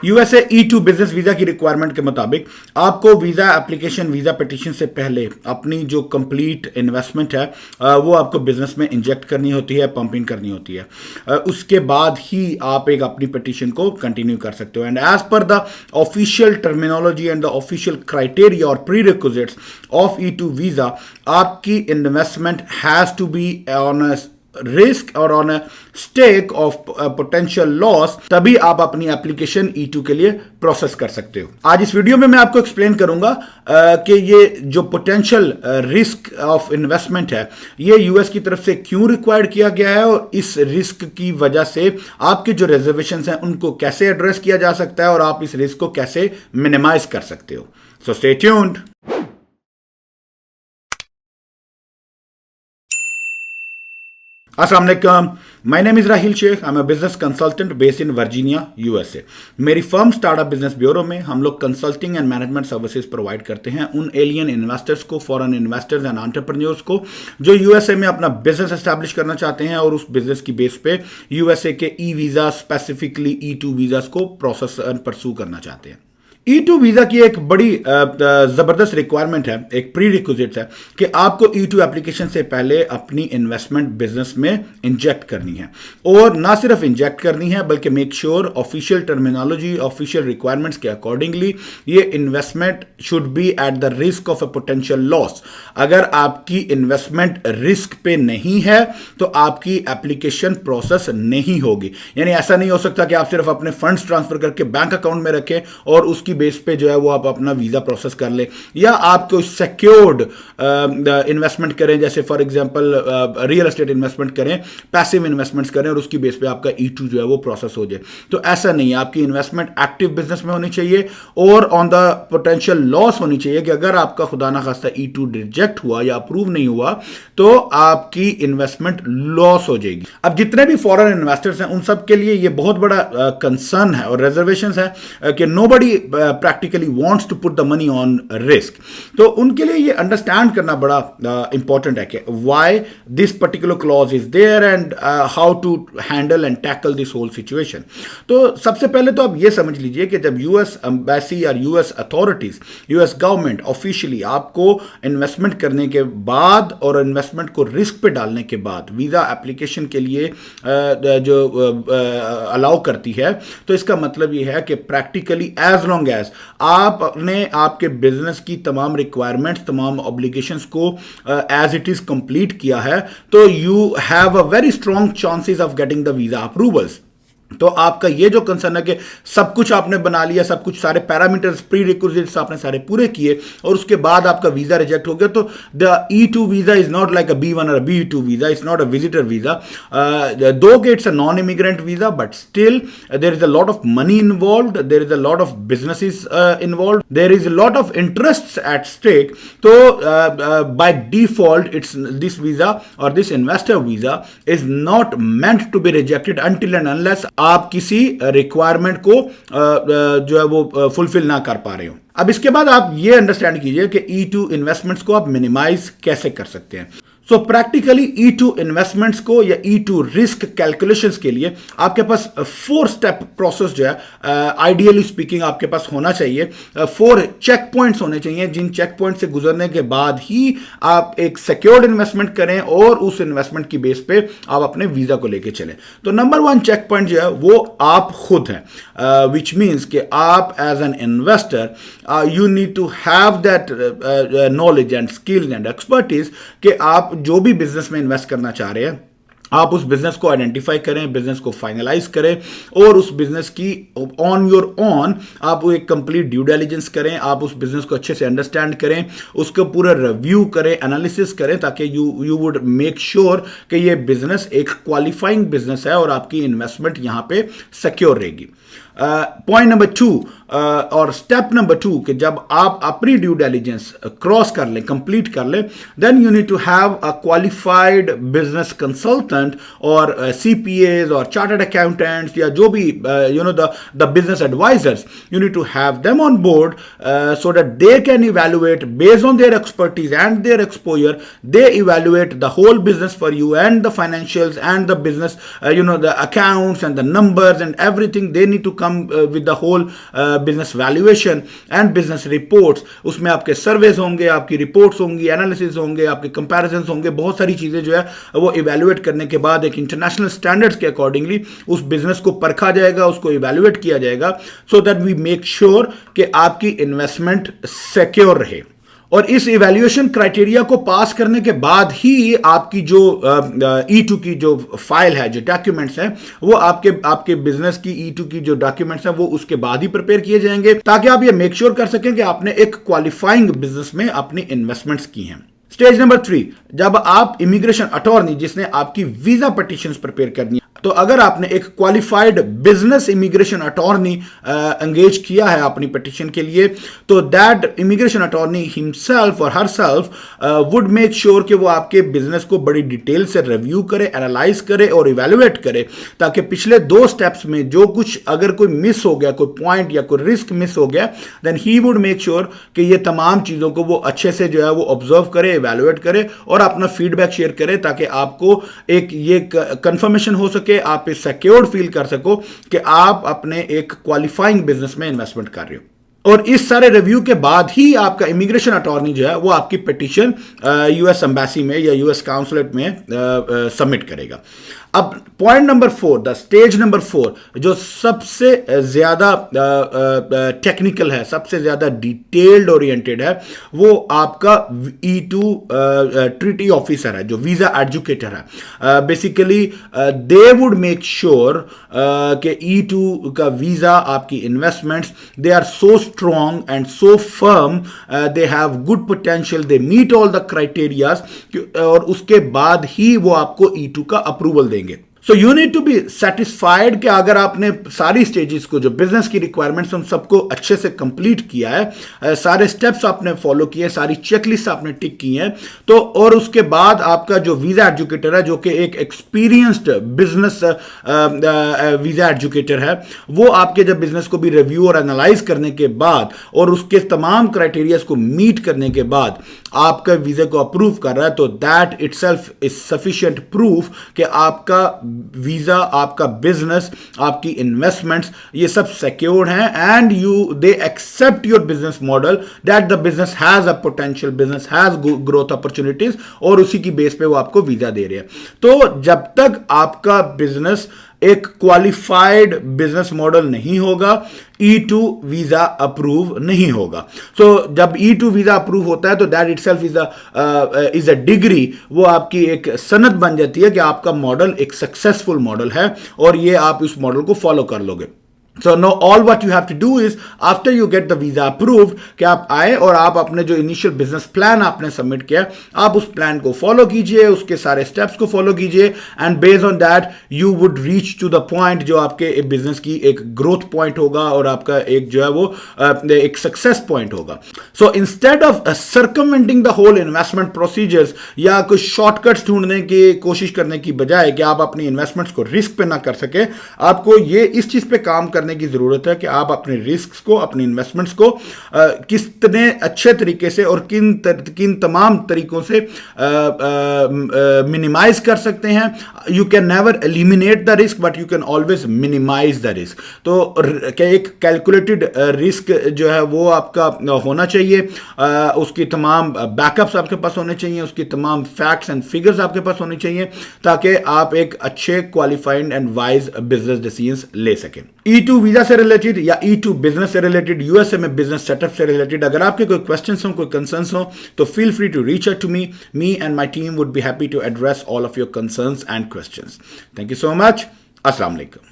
USA E2 business visa की requirement के मुताबिक आपको वीजा एप्लीकेशन वीजा पिटीशन से पहले अपनी जो कंप्लीट इन्वेस्टमेंट है वो आपको बिजनेस में इंजेक्ट करनी होती है, पंपिंग करनी होती है। उसके बाद ही आप एक अपनी पिटीशन को कंटिन्यू कर सकते हो। And as per the official terminology and the official criteria और prerequisites of E2 visa, आपकी investment has to be on a risk और on a stake of potential loss, तभी आप अपनी एप्लीकेशन E2 के लिए प्रोसेस कर सकते हो। आज इस वीडियो में मैं आपको एक्सप्लेन करूंगा कि ये जो पोटेंशियल रिस्क ऑफ इन्वेस्टमेंट है ये यूएस की तरफ से क्यों रिक्वायर्ड किया गया है और इस रिस्क की वजह से आपके जो रिजर्वेशंस हैं उनको कैसे एड्रेस किया जा सकता है और आप इस रिस्क को कैसे मिनिमाइज कर सकते हो। So stay tuned. अस्सलाम वालेकुम, my name is Rahil Sheikh. I am a business consultant based in Virginia, USA. मेरी फर्म स्टार्टअप बिजनेस ब्यूरो में हम लोग consulting and management services provide करते हैं उन एलियन इन्वेस्टर्स को, फॉरेन इन्वेस्टर्स एंड एंटरप्रेन्योर्स को जो यूएसए में अपना बिजनेस एस्टैब्लिश करना चाहते हैं और उस बिजनेस की बेस पे यूएसए के e visa, specifically E2 visas को प्रोसेस एंड परसू करना चाहते हैं। E2 वीज़ा की एक बड़ी ज़बरदस्त रिक्वायरमेंट है, एक प्री रिक्विजिट है कि आपको E2 एप्लीकेशन से पहले अपनी इन्वेस्टमेंट बिजनेस में इंजेक्ट करनी है। और ना सिर्फ इंजेक्ट करनी है बल्कि make sure official terminology, official requirements के अकॉर्डिंगली ये investment should be at the risk of a potential loss. अगर आपकी इन्वेस्टमेंट रिस्क पे नहीं है तो आपकी एप्लीकेशन प्रोसेस नहीं होगी। यानी ऐसा नहीं हो सकता कि आप सिर्फ अपने फंड्स ट्रांसफर करके बैंक अकाउंट में रखें और उसकी बेस पे जो है वो आप अपना वीजा प्रोसेस कर ले, या आप कोई सिक्योर्ड इन्वेस्टमेंट करें, जैसे for example real estate investment करें, पैसिव इन्वेस्टमेंट्स करें और उसकी बेस पे आपका E2 जो है वो प्रोसेस हो जाए। तो ऐसा नहीं है, आपकी इन्वेस्टमेंट एक्टिव बिजनेस में होनी चाहिए और ऑन द पोटेंशियल लॉस होनी चाहिए कि अगर आपका खुदा ना खास्ता E2 रिजेक्ट हुआ या अप्रूव नहीं हुआ तो आपकी इन्वेस्टमेंट लॉस हो जाएगी। अब जितने भी फॉरेन इन्वेस्टर्स हैं उन सब के लिए ये बहुत बड़ा कंसर्न है और रिजर्वेशन है कि nobody practically wants to put the money on risk। तो उनके लिए ये अंडरस्टैंड करना बड़ा इंपॉर्टेंट है कि why this particular clause is there and how to handle and tackle this whole situation। तो सबसे पहले तो आप ये समझ लीजिए कि जब यूएस एम्बेसी या US authorities, US government officially आपको इन्वेस्टमेंट करने के बाद और इन्वेस्टमेंट को रिस्क पे डालने के बाद वीज़ा एप्लीकेशन के लिए जो अलाउ करती है, तो इसका मतलब ये है कि प्रैक्टिकली एज लॉन्ग एज आपने आपके बिजनेस की तमाम रिक्वायरमेंट्स, तमाम ऑब्लिगेशंस को एज इट इज कंप्लीट किया है, तो you have a very strong chances of getting the visa approvals. तो आपका ये जो कंसर्न है कि सब कुछ आपने बना लिया, सब कुछ सारे पैरामीटर्स, प्री रिक्विजिट्स आपने सारे पूरे किए और उसके बाद आपका वीजा रिजेक्ट हो गया, तो the E2 visa is not like a B1 और B2 visa, it's not a visitor visa. Though कि it's a non immigrant visa, but still there is a lot of money involved, there is a lot of businesses involved, there is a lot of interest at stake. तो by default it's this visa और this investor visa is not meant to be rejected until and unless आप किसी requirement को जो है वो fulfil ना कर पा रहे हो। अब इसके बाद आप ये अंडरस्टैंड कीजिए कि E2 इन्वेस्टमेंट्स को आप मिनिमाइज कैसे कर सकते हैं। सो प्रैक्टिकली E2 इन्वेस्टमेंट्स को या E2 रिस्क कैलकुलेशंस के लिए आपके पास 4 स्टेप प्रोसेस जो है आइडियली स्पीकिंग आपके पास होना चाहिए। 4 चेक पॉइंट्स होने चाहिए जिन चेक पॉइंट से गुजरने के बाद ही आप एक सिक्योर्ड इन्वेस्टमेंट करें और उस इन्वेस्टमेंट की बेस पे आप अपने वीजा को लेके चलें। तो नंबर 1 चेक पॉइंट जो है वो आप खुद हैं, विच मीन्स कि आप as an investor you need to have that knowledge and skills and expertise कि आप जो भी बिजनेस में इन्वेस्ट करना चाह रहे हैं आप उस बिजनेस को आइडेंटिफाई करें, बिजनेस को फाइनलाइज करें और उस बिजनेस की ऑन योर ऑन आप एक कंप्लीट ड्यू डिलिजेंस करें, आप उस बिजनेस को अच्छे से अंडरस्टैंड करें, उसको पूरा रिव्यू करें, एनालिसिस करें, ताकि यू वुड मेक श्योर कि ये बिजनेस एक क्वालिफाइंग बिजनेस है और आपकी इन्वेस्टमेंट यहां पे सिक्योर रहेगी। पॉइंट नंबर 2 और स्टेप नंबर 2 कि जब आप अपनी ड्यू डिलिजेंस क्रॉस कर लें, कंप्लीट कर लें, then you need to have a qualified business consultant और CPAs और चार्टर्ड अकाउंटेंट्स या जो भी the business advisers, you need to have them on board so that they can evaluate based on their expertise and their exposure. They evaluate the whole business for you and the financials and the business, the accounts and the numbers and everything. They need to come come with the whole business valuation and business reports. उसमें आपके surveys होंगे, आपकी reports होंगी, analysis होंगे, आपके comparisons होंगे, बहुत सारी चीजें जो है वो इवैल्यूएट करने के बाद एक इंटरनेशनल स्टैंडर्ड्स के अकॉर्डिंगली उस बिजनेस को परखा जाएगा, उसको इवैल्यूएट किया जाएगा, so that we make sure कि आपकी इन्वेस्टमेंट सिक्योर रहे। और इस इवैल्यूएशन क्राइटेरिया को पास करने के बाद ही आपकी जो E2 की जो फाइल है, जो डॉक्यूमेंट्स हैं, वो आपके बिजनेस की E2 की जो डॉक्यूमेंट्स हैं वो उसके बाद ही प्रिपेयर किए जाएंगे, ताकि आप ये मेक श्योर कर सकें कि आपने एक क्वालिफाइंग बिजनेस में अपनी इन्वेस्टमेंट्स की हैं। स्टेज नंबर 3, जब आप इमिग्रेशन अटॉर्नी जिसने आपकी वीजा पिटीशंस प्रिपेयर करनी है, तो अगर आपने एक qualified business immigration attorney engage किया है अपनी पिटीशन के लिए, तो दैट इमिग्रेशन अटॉर्नी हिमसेल्फ और हरसेल्फ वुड मेक श्योर कि वो आपके बिजनेस को बड़ी डिटेल से रिव्यू करे, एनालाइज करे और इवैल्यूएट करे, ताकि पिछले 2 स्टेप्स में जो कुछ अगर कोई मिस हो गया, कोई पॉइंट या कोई रिस्क मिस हो गया, then he would make sure कि ये तमाम चीज़ों को वो अच्छे से जो है वो ऑब्जर्व करे, इवैल्यूएट करे और अपना फीडबैक शेयर करे, ताकि आपको एक ये कंफर्मेशन हो सके, आप इस सिक्योर्ड फील कर सको कि आप अपने एक क्वालिफाइंग बिजनेस में इन्वेस्टमेंट कर रहे हो। और इस सारे रिव्यू के बाद ही आपका इमिग्रेशन अटॉर्नी जो है वो आपकी पिटीशन यूएस एम्बेसी में या यूएस काउंसलेट में सबमिट करेगा। अब point number 4, the stage number 4, जो सबसे ज्यादा टेक्निकल है, सबसे ज्यादा डिटेल्ड ओरिएंटेड है, वो आपका E2 ट्रीटी ऑफिसर है, जो वीजा एजुकेटर है। Basically they would make sure कि E2 का वीजा, आपकी investments, they are so strong and so firm, they have good potential, they meet all the criterias, और उसके बाद ही वो आपको E2 का अप्रूवल देंगे। So you need to be satisfied कि अगर आपने सारी स्टेजेस को, जो बिजनेस की रिक्वायरमेंट्स, उन सबको अच्छे से कंप्लीट किया है, सारे स्टेप्स आपने फॉलो किए, सारी चेकलिस्ट आपने टिक की हैं, तो और उसके बाद आपका जो वीजा एजुकेटर है, जो कि एक एक्सपीरियंस्ड बिजनेस वीजा एजुकेटर है, वो आपके जब बिजनेस को भी रिव्यू और एनालाइज करने के बाद और उसके तमाम क्राइटेरियाज को मीट करने के बाद आपका वीजा को अप्रूव कर रहा है, तो that itself is sufficient proof कि आपका वीजा, आपका बिजनेस, आपकी इन्वेस्टमेंट्स, ये सब सिक्योर्ड हैं and they accept your business model, that the business has a potential, business has growth opportunities, और उसी की बेस पे वो आपको वीजा दे रहे हैं। तो जब तक आपका बिजनेस एक क्वालिफाइड बिजनेस मॉडल नहीं होगा, E2 वीजा अप्रूव नहीं होगा। सो जब E2 वीजा अप्रूव होता है तो that itself is a degree, वो आपकी एक सनद बन जाती है कि आपका मॉडल एक सक्सेसफुल मॉडल है और ये आप इस मॉडल को फॉलो कर लोगे। So now all what you have to do is after you get the visa approved कि आप आए और आप अपने जो इनिशियल बिजनेस प्लान आपने सबमिट किया, आप उस प्लान को फॉलो कीजिए, उसके सारे स्टेप्स को फॉलो कीजिए, and based on that you would reach to the point जो आपके बिजनेस की एक ग्रोथ पॉइंट होगा और आपका एक जो है वो एक सक्सेस पॉइंट होगा। So instead of circumventing the whole investment procedures या कुछ शॉर्टकट्स ढूंढने की कोशिश करने की बजाय कि आप अपनी इन्वेस्टमेंट्स को रिस्क पे ना कर सके, आपको ये इस चीज पे काम करने की जरूरत है कि आप अपने रिस्क को, अपनी इन्वेस्टमेंट्स को कितने अच्छे तरीके से और किन तमाम तरीकों से मिनिमाइज कर सकते हैं। You can never eliminate the risk but you can always minimise the risk. तो एक कैलकुलेटेड रिस्क जो है वो आपका होना चाहिए, उसकी तमाम बैकअप्स आपके पास होने चाहिए, उसकी तमाम फैक्ट्स एंड फिगर्स आपके पास होने चाहिए, ताकि आप एक अच्छे qualified and wise business decisions ले सकें। E2 वीजा से रिलेटेड या E2 बिजनेस से रिलेटेड, यूएसए में बिजनेस सेटअप से रिलेटेड अगर आपके कोई क्वेश्चंस हो, कोई कंसर्न्स हो, तो feel free to reach out to me and my team would be happy to address all of your concerns and questions. Thank you so much. अस्सलाम वालेकुम।